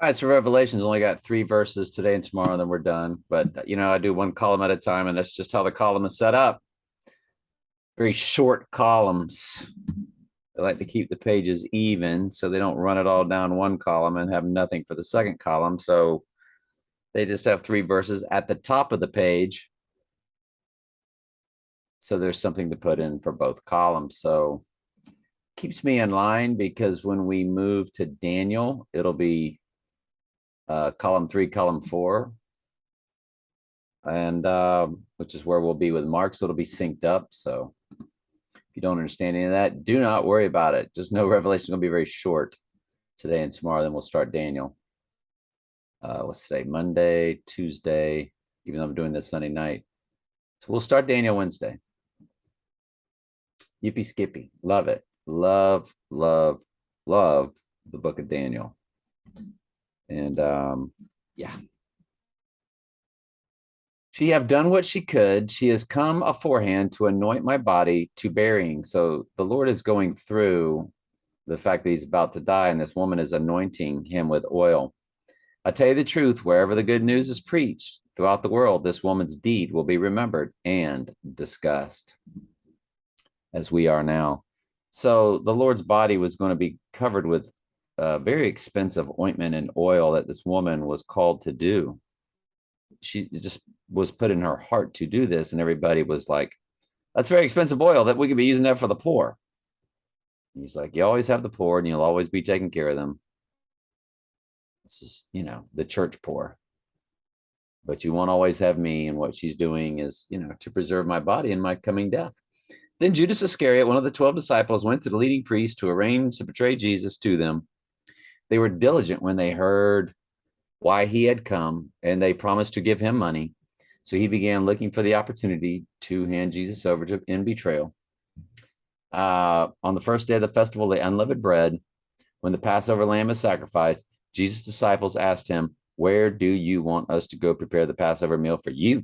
All right, so Revelation's only got 3 verses today and tomorrow, and then we're done. But I do one column at a time, and that's just how the column is set up. Very short columns. I like to keep the pages even so they don't run it all down one column and have nothing for the second column. So they just have 3 verses at the top of the page. So there's something to put in for both columns. So keeps me in line because when we move to Daniel, it'll be column 3, column 4, and which is where we'll be with Mark. So it'll be synced up. So if you don't understand any of that, do not worry about it. Just know Revelation is going to be very short today and tomorrow. Then we'll start Daniel. What's today? Monday, Tuesday, even though I'm doing this Sunday night. So we'll start Daniel Wednesday. Yippee skippy. Love it. Love, love, love the book of Daniel. And yeah. She have done what she could. She has come aforehand to anoint my body to burying. So the Lord is going through the fact that he's about to die, and this woman is anointing him with oil. I tell you the truth, wherever the good news is preached throughout the world, this woman's deed will be remembered and discussed, as we are now. So the Lord's body was going to be covered with very expensive ointment and oil that this woman was called to do. She just was put in her heart to do this, and everybody was like, that's very expensive oil that we could be using that for the poor. And he's like, you always have the poor and you'll always be taking care of them. This is, the church poor. But you won't always have me, and what she's doing is, to preserve my body in my coming death. Then Judas Iscariot, one of the 12 disciples, went to the leading priests to arrange to betray Jesus to them. They were diligent when they heard why he had come, and they promised to give him money. So he began looking for the opportunity to hand Jesus over to in betrayal. On the first day of the festival, the unleavened bread, when the Passover lamb is sacrificed, Jesus' disciples asked him, where do you want us to go prepare the Passover meal for you?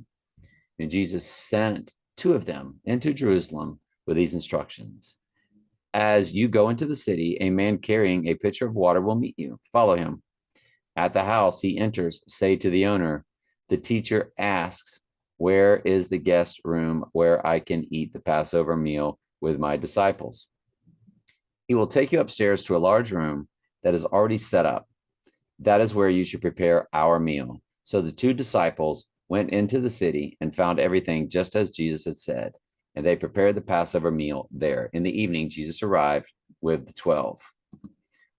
And Jesus sent 2 of them into Jerusalem with these instructions. As you go into the city, a man carrying a pitcher of water will meet you. Follow him. At the house he enters, say to the owner, the teacher asks, where is the guest room where I can eat the Passover meal with my disciples? He will take you upstairs to a large room that is already set up. That is where you should prepare our meal. So the 2 disciples went into the city and found everything just as Jesus had said, and they prepared the Passover meal there. In the evening, Jesus arrived with the 12.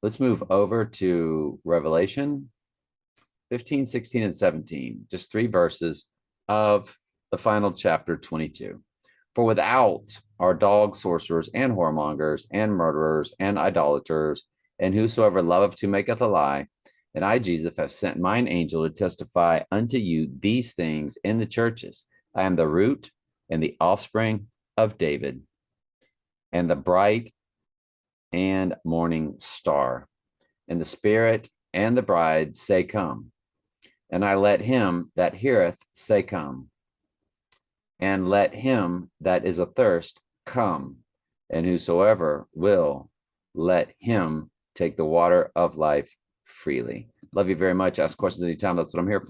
Let's move over to Revelation 15, 16, and 17, just 3 verses of the final chapter 22. For without are dogs, sorcerers, and whoremongers, and murderers, and idolaters, and whosoever loveth to maketh a lie. And I, Jesus, have sent mine angel to testify unto you these things in the churches. I am the root and the offspring of David, and the bright and morning star. And the Spirit and the bride say, come. And I let him that heareth say, come. And let him that is athirst come. And whosoever will, let him take the water of life freely. Love you very much. Ask questions anytime. That's what I'm here for.